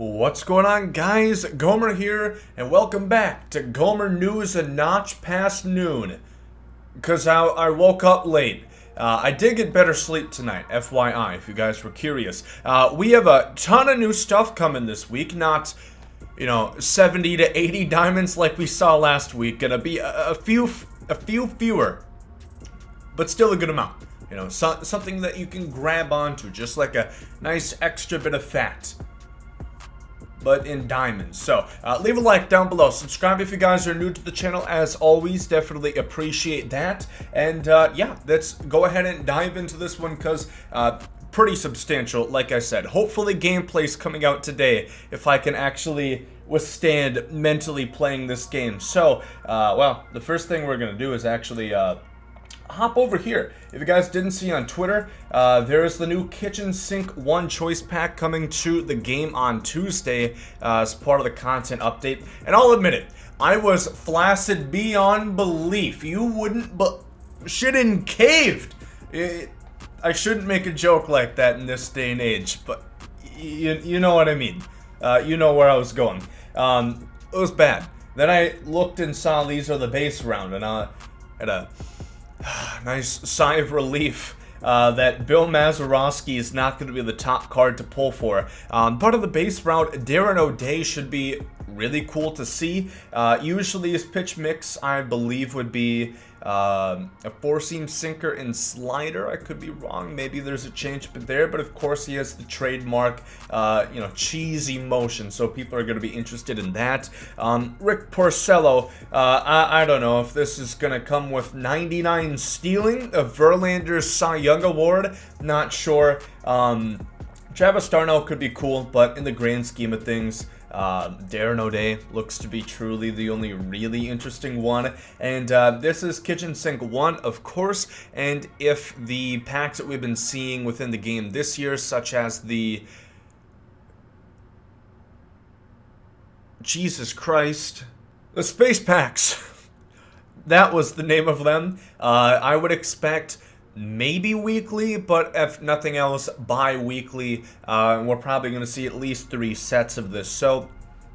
What's going on, guys? Gomer here, and welcome back to Gomer News a notch past noon. Because I woke up late. I did get better sleep tonight, FYI, if you guys were curious. We have a ton of new stuff coming this week, not, 70 to 80 diamonds like we saw last week. Gonna be a few fewer, but still a good amount. Something that you can grab onto, just like a nice extra bit of fat, but in diamonds. So leave a like down below, subscribe if you guys are new to the channel. As always, definitely appreciate that. And yeah, let's go ahead and dive into this one, because pretty substantial, like I said. Hopefully gameplay's coming out today, if I can actually withstand mentally playing this game. So well, the first thing we're gonna do is actually hop over here. If you guys didn't see on Twitter, there is the new kitchen sink one choice pack coming to the game on Tuesday as part of the content update. And I'll admit it, I was flaccid beyond belief. You wouldn't, but shit in caved. I shouldn't make a joke like that in this day and age, but you know what I mean. You know where I was going. It was bad. Then I looked and saw these are the base round, and I had a nice sigh of relief that Bill Mazeroski is not going to be the top card to pull for. Part of the base route, Darren O'Day should be really cool to see. Usually his pitch mix, I believe, would be a four-seam sinker and slider. I could be wrong. Maybe there's a change there, but of course he has the trademark, cheesy motion, so people are going to be interested in that. Rick Porcello, I don't know if this is going to come with 99 stealing, a Verlander's Cy Young Award, not sure. Travis d'Arnaud could be cool, but in the grand scheme of things, Darren O'Day looks to be truly the only really interesting one. And this is kitchen sink 1, of course. And if the packs that we've been seeing within the game this year, such as the Jesus Christ, the space packs, that was the name of them, I would expect maybe weekly, but if nothing else, bi-weekly. We're probably going to see at least 3 sets of this. So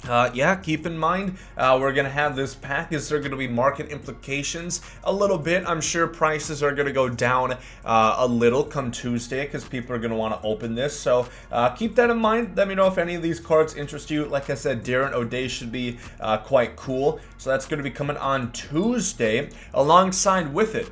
yeah, keep in mind, we're going to have this pack. Is there going to be market implications? A little bit. I'm sure prices are going to go down a little come Tuesday, because people are going to want to open this. So keep that in mind. Let me know if any of these cards interest you. Like I said, Darren O'Day should be quite cool. So that's going to be coming on Tuesday. Alongside with it,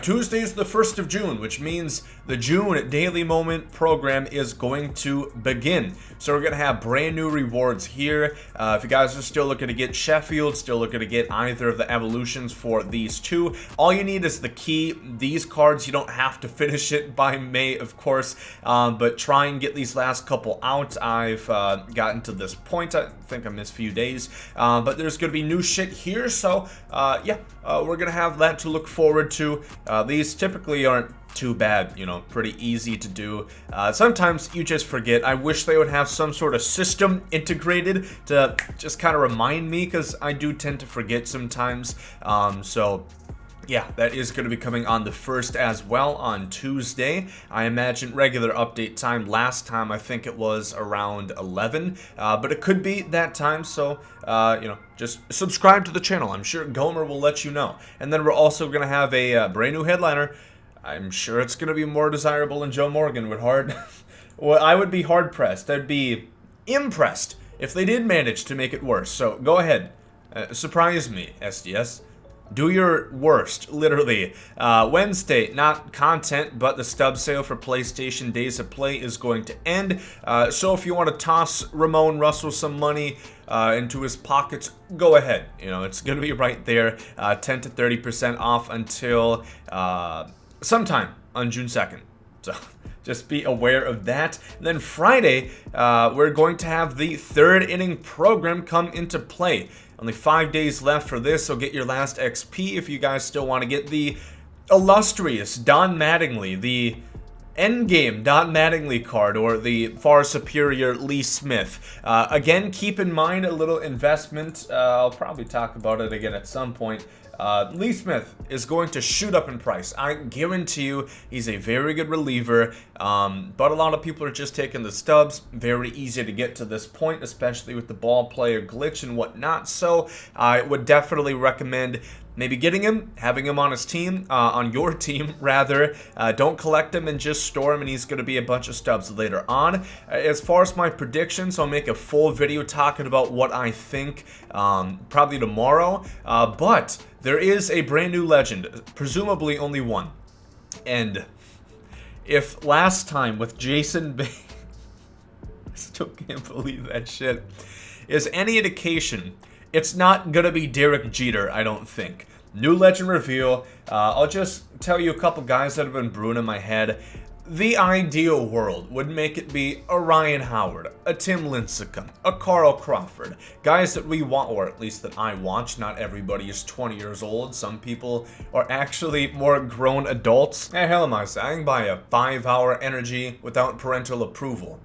Tuesday is the 1st of June, which means the June Daily Moment program is going to begin. So we're going to have brand new rewards here. If you guys are still looking to get Sheffield, still looking to get either of the evolutions for these two, all you need is the key. These cards, you don't have to finish it by May, of course, but try and get these last couple out. I've gotten to this point. I think I missed a few days, but there's going to be new shit here. So yeah, we're going to have that to look forward to. These typically aren't too bad, pretty easy to do. Sometimes you just forget. I wish they would have some sort of system integrated to just kind of remind me, because I do tend to forget sometimes. So yeah, that is going to be coming on the 1st as well on Tuesday. I imagine regular update time. Last time I think it was around 11, but it could be that time. So just subscribe to the channel. I'm sure Gomer will let you know. And then we're also going to have a brand new headliner. I'm sure it's going to be more desirable than Joe Morgan would well, I would be hard pressed. I'd be impressed if they did manage to make it worse. So go ahead, surprise me, SDS. Do your worst, literally. Wednesday, not content, but the Stubs sale for PlayStation Days of Play is going to end. So if you want to toss Ramon Russell some money into his pockets, go ahead. It's going to be right there. 10 to 30% off until sometime on June 2nd. So just be aware of that. And then Friday, we're going to have the 3rd inning program come into play. Only 5 days left for this, so get your last XP if you guys still want to get the illustrious Don Mattingly, the Endgame, Don Mattingly card, or the far superior Lee Smith. Again, keep in mind a little investment. I'll probably talk about it again at some point. Lee Smith is going to shoot up in price. I guarantee you he's a very good reliever, but a lot of people are just taking the Stubs. Very easy to get to this point, especially with the ball player glitch and whatnot. So I would definitely recommend maybe getting him, having him on his team, on your team, rather. Don't collect him and just store him, and he's going to be a bunch of Stubs later on. As far as my predictions, I'll make a full video talking about what I think, probably tomorrow. But there is a brand new legend, presumably only one. And if last time with Jason Bay, I still can't believe that shit, is any indication, it's not going to be Derek Jeter, I don't think. New legend reveal. I'll just tell you a couple guys that have been brewing in my head. The ideal world would make it be a Ryan Howard, a Tim Lincecum, a Carl Crawford. Guys that we want, or at least that I watch. Not everybody is 20 years old. Some people are actually more grown adults. Hey, hell am I saying? Buy a 5-hour energy without parental approval.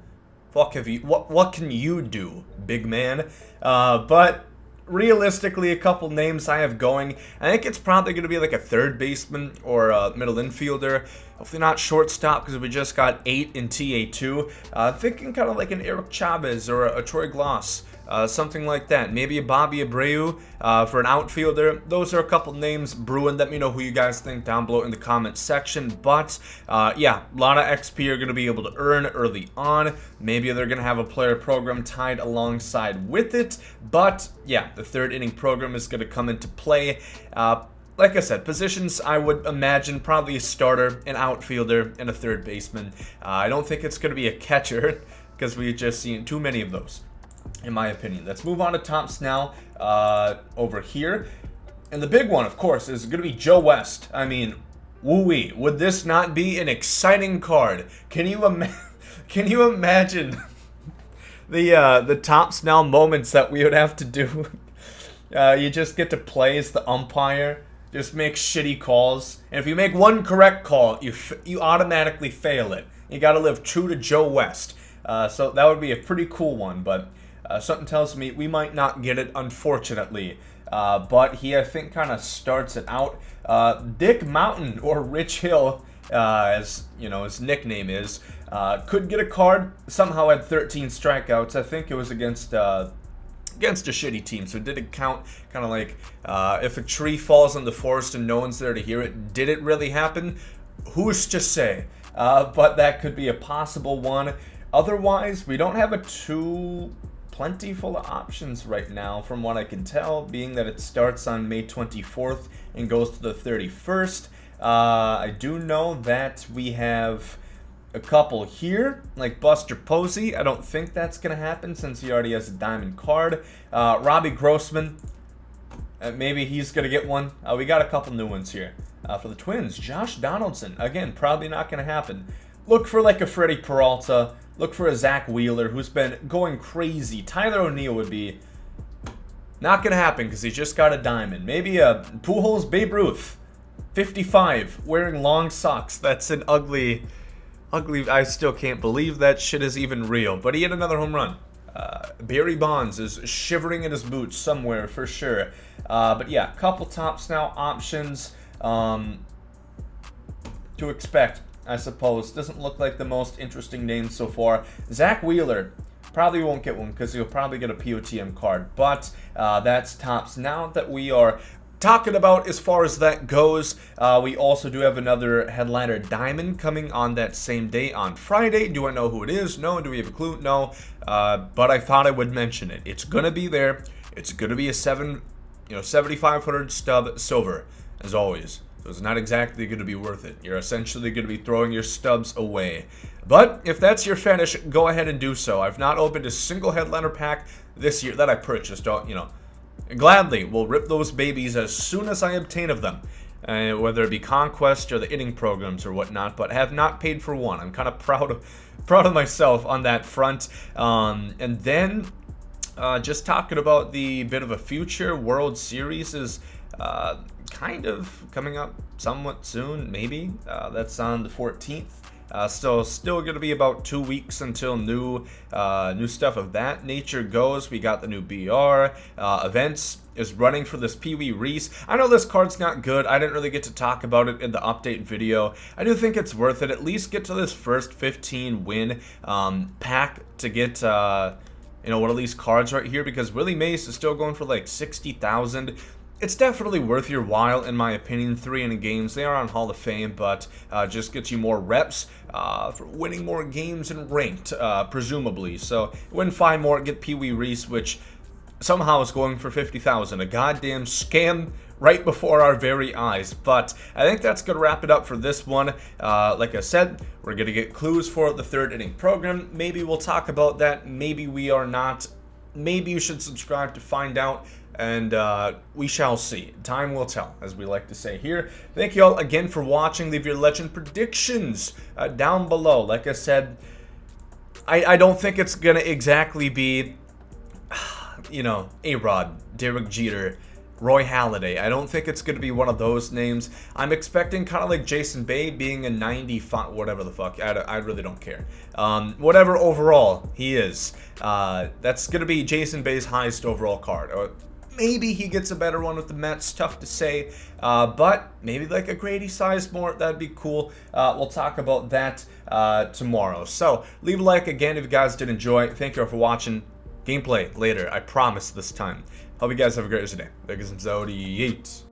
Fuck have you, what can you do, big man? But realistically, a couple names I have going. I think it's probably going to be like a third baseman or a middle infielder. Hopefully not shortstop, because we just got 8 in TA2. Thinking kind of like an Eric Chavez or a Troy Gloss. Something like that. Maybe a Bobby Abreu for an outfielder. Those are a couple names brewing. Let me know who you guys think down below in the comments section. But yeah, a lot of XP you're going to be able to earn early on. Maybe they're going to have a player program tied alongside with it. But yeah, the third inning program is going to come into play. Like I said, positions I would imagine probably a starter, an outfielder, and a third baseman. I don't think it's going to be a catcher, because we've just seen too many of those, in my opinion. Let's move on to tops now, over here. And the big one, of course, is going to be Joe West. I mean, woo-wee. Would this not be an exciting card? Can you imagine the tops now moments that we would have to do? You just get to play as the umpire, just make shitty calls, and if you make one correct call, you automatically fail it. You got to live true to Joe West. So that would be a pretty cool one, but something tells me we might not get it, unfortunately. But he, I think, kind of starts it out. Dick Mountain, or Rich Hill, as you know his nickname is, could get a card. Somehow had 13 strikeouts. I think it was against a shitty team, so it didn't count. Kind of like if a tree falls in the forest and no one's there to hear it. Did it really happen? Who's to say? But that could be a possible one. Otherwise, we don't have a too plentiful of options right now, from what I can tell, being that it starts on May 24th and goes to the 31st. I do know that we have a couple here, like Buster Posey. I don't think that's going to happen since he already has a diamond card. Robbie Grossman, maybe he's going to get one. We got a couple new ones here. For the Twins, Josh Donaldson. Again, probably not going to happen. Look for like a Freddie Peralta. Look for a Zach Wheeler, who's been going crazy. Tyler O'Neill would be not going to happen because he just got a diamond. Maybe a Pujols Babe Ruth, 55, wearing long socks. That's an ugly, I still can't believe that shit is even real. But he had another home run. Barry Bonds is shivering in his boots somewhere for sure. But yeah, couple tops now, options to expect, I suppose. Doesn't look like the most interesting name so far. Zach Wheeler probably won't get one because he'll probably get a POTM card. But that's tops now that we are talking about as far as that goes. We also do have another headliner diamond coming on that same day on Friday. Do I know who it is? No. Do we have a clue? No. But I thought I would mention it. It's gonna be there. It's gonna be a 7,500 stub silver, as always. So it's not exactly going to be worth it. You're essentially going to be throwing your stubs away. But if that's your fetish, go ahead and do so. I've not opened a single headliner pack this year that I purchased. Gladly will rip those babies as soon as I obtain of them. Whether it be Conquest or the inning programs or whatnot, but have not paid for one. I'm kind of proud of myself on that front. And then just talking about the bit of a future, World Series is kind of coming up somewhat soon, maybe. That's on the 14th. Still going to be about 2 weeks until new stuff of that nature goes. We got the new BR events is running for this Pee Wee Reese. I know this card's not good. I didn't really get to talk about it in the update video. I do think it's worth it. At least get to this first 15 win pack to get one of these cards right here, because Willie Mays is still going for like 60,000. It's definitely worth your while, in my opinion. 3 inning games, they are on Hall of Fame, but just gets you more reps for winning more games and ranked, presumably. So win 5 more, get Pee Wee Reese, which somehow is going for 50,000. A goddamn scam right before our very eyes. But I think that's going to wrap it up for this one. Like I said, we're going to get clues for the 3rd inning program. Maybe we'll talk about that. Maybe we are not. Maybe you should subscribe to find out. And we shall see. Time will tell, as we like to say here. Thank you all again for watching. Leave your legend predictions down below. Like I said, I don't think it's going to exactly be, A-Rod, Derek Jeter, Roy Halladay. I don't think it's going to be one of those names. I'm expecting kind of like Jason Bay being a 95, whatever the fuck. I really don't care. Whatever overall he is. That's going to be Jason Bay's highest overall card. Or maybe he gets a better one with the Mets. Tough to say. But maybe like a Grady Sizemore. That'd be cool. We'll talk about that tomorrow. So leave a like again if you guys did enjoy. Thank you all for watching. Gameplay later, I promise this time. Hope you guys have a great rest of the day. There goes some Zodi.